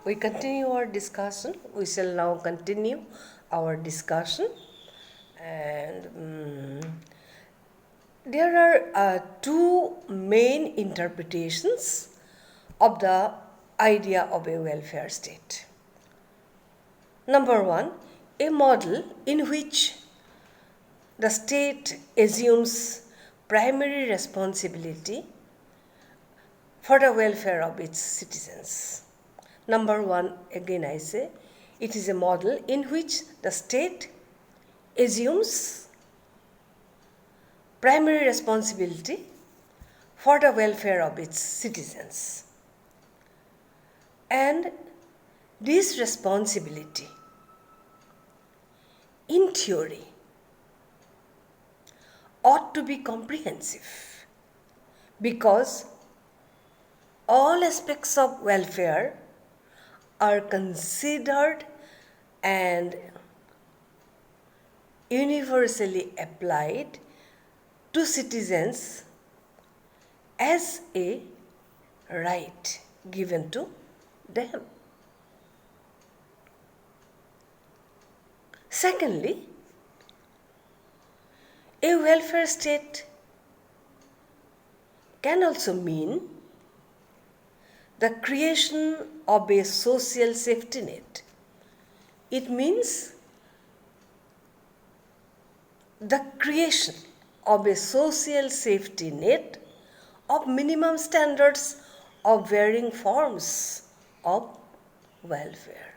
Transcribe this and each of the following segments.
we continue our discussion. We shall now continue our discussion. And there are two main interpretations of the idea of a welfare state. Number one, a model in which the state assumes primary responsibility for the welfare of its citizens. Number one, again I say, it is a model in which the state assumes primary responsibility for the welfare of its citizens. And this responsibility, in theory, ought to be comprehensive because all aspects of welfare are considered and universally applied to citizens as a right given to them. Secondly, a welfare state can also mean the creation of a social safety net. It means the creation of a social safety net of minimum standards of varying forms of welfare.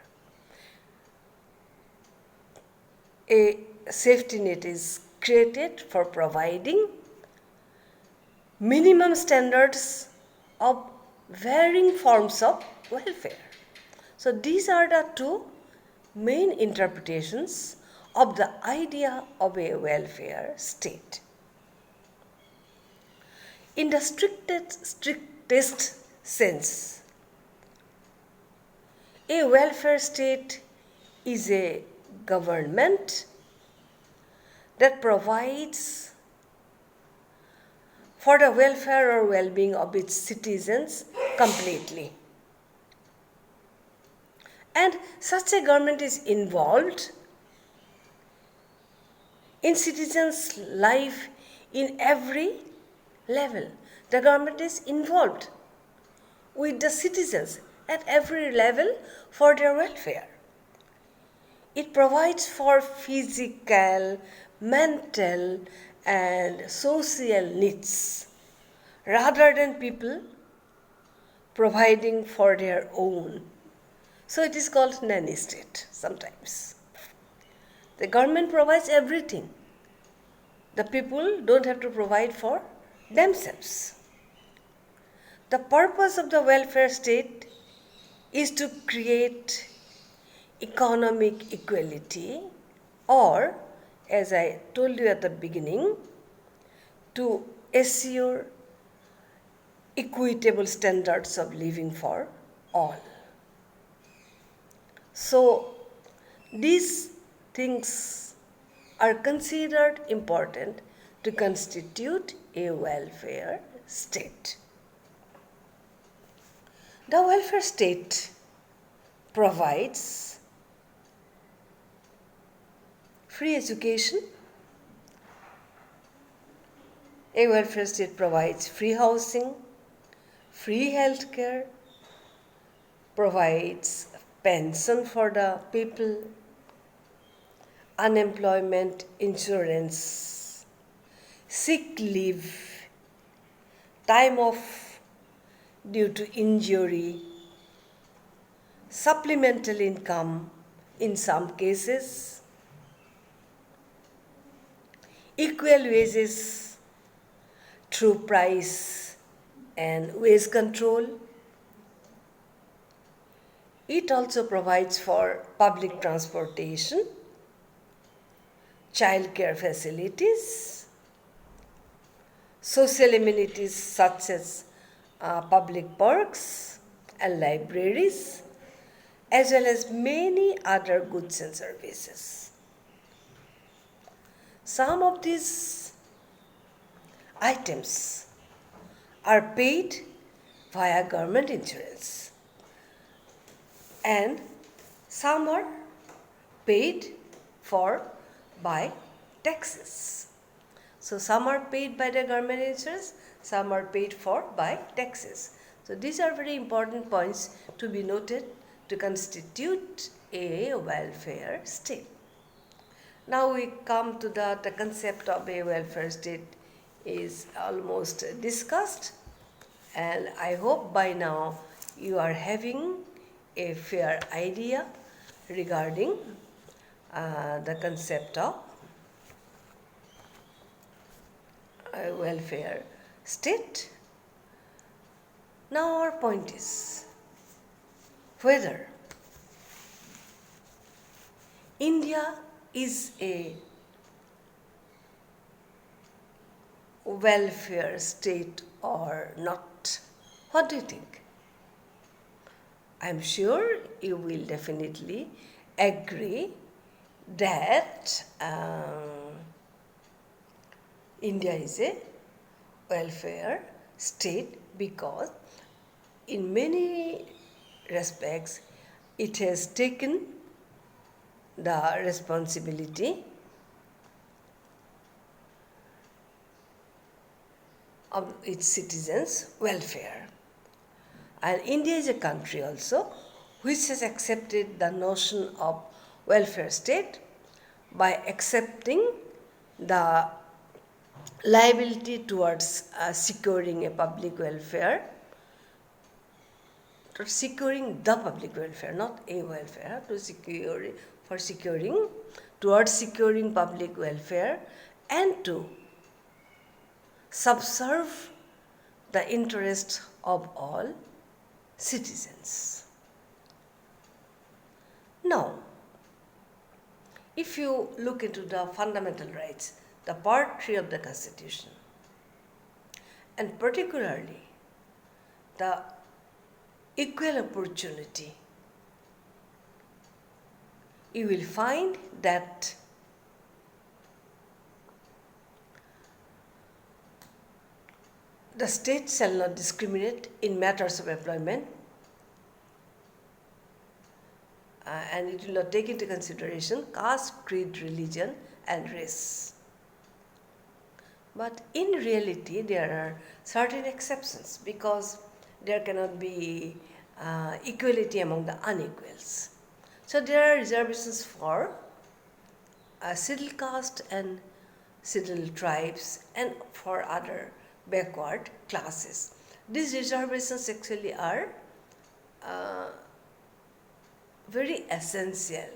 A safety net is created for providing minimum standards of varying forms of welfare. So these are the two main interpretations of the idea of a welfare state. In the strictest sense, a welfare state is a government that provides for the welfare or well-being of its citizens completely. And such a government is involved in citizens' life in every level. The government is involved with the citizens at every level for their welfare. It provides for physical, mental, and social needs rather than people providing for their own. So it is called nanny state sometimes. The government provides everything. The people don't have to provide for themselves. The purpose of the welfare state is to create economic equality, or, as I told you at the beginning, to assure equitable standards of living for all. So, these things are considered important to constitute a welfare state. The welfare state provides free education. A welfare state provides free housing, free health care, provides pension for the people, unemployment insurance, sick leave, time off due to injury, supplemental income in some cases, equal wages through price and wage control. It also provides for public transportation, child care facilities, social amenities such as public parks and libraries, as well as many other goods and services. Some of these items are paid via government insurance, and some are paid for by taxes. So some are paid by the government insurance, some are paid for by taxes. So these are very important points to be noted to constitute a welfare state. Now we come to the concept of a welfare state is almost discussed, and I hope by now you are having a fair idea regarding the concept of a welfare state. Now our point is whether India is a welfare state or not. What do you think? I am sure you will definitely agree that India is a welfare state because in many respects it has taken the responsibility of its citizens' welfare. And India is a country also which has accepted the notion of welfare state by accepting the liability towards securing a public welfare, towards securing the public welfare, not a welfare, towards securing public welfare and to subserve the interest of all citizens. Now, if you look into the fundamental rights, the part 3 of the Constitution, and particularly the equal opportunity, you will find that the state shall not discriminate in matters of employment, and it will not take into consideration caste, creed, religion, and race. But in reality, there are certain exceptions because there cannot be equality among the unequals. So there are reservations for scheduled caste and scheduled tribes and for other backward classes. These reservations actually are very essential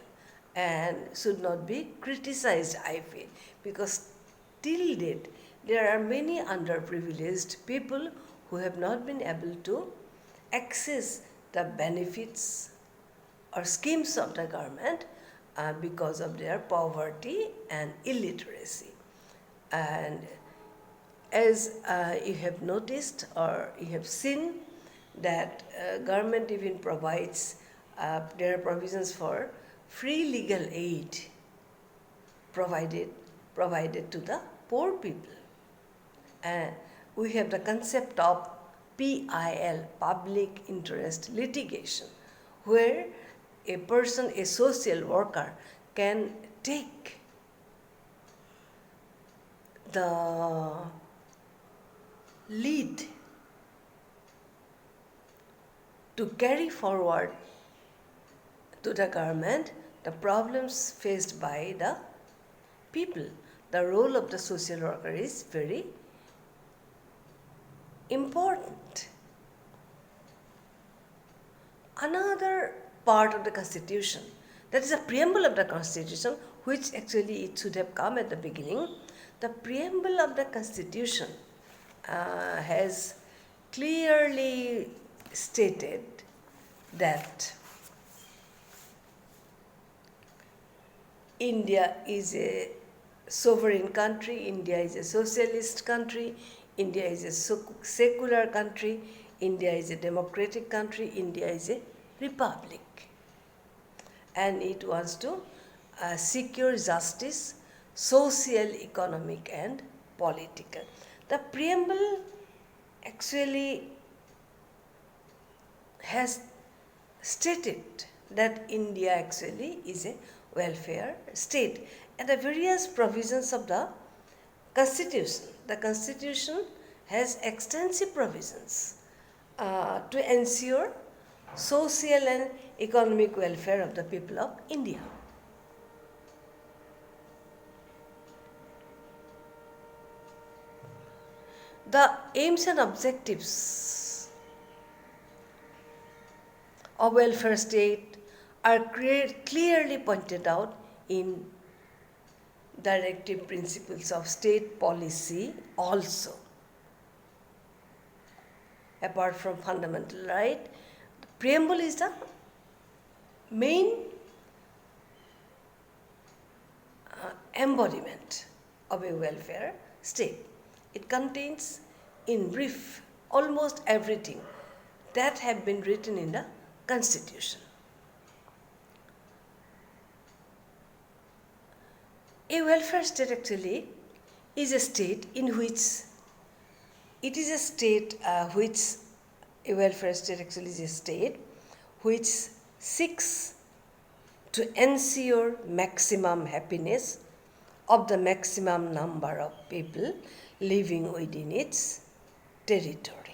and should not be criticized, I feel, because till date there are many underprivileged people who have not been able to access the benefits or schemes of the government because of their poverty and illiteracy. And as you have noticed or you have seen that government even provides, there are provisions for free legal aid provided to the poor people. And we have the concept of PIL, public interest litigation, where a person, a social worker, can take the lead to carry forward to the government the problems faced by the people. The role of the social worker is very important. Another part of the Constitution, that is a preamble of the Constitution, which actually it should have come at the beginning. The preamble of the Constitution has clearly stated that India is a sovereign country, India is a socialist country, India is a secular country, India is a democratic country, India is a republic. And it wants to secure justice, social, economic, and political. The preamble actually has stated that India actually is a welfare state. And the various provisions of the Constitution has extensive provisions to ensure social and economic welfare of the people of India. The aims and objectives of welfare state are clearly pointed out in directive principles of state policy also. Apart from fundamental right, the preamble is the main embodiment of a welfare state. It contains in brief almost everything that have been written in the Constitution. A welfare state actually is a state in which a welfare state actually is a state which seeks to ensure maximum happiness of the maximum number of people living within its territory.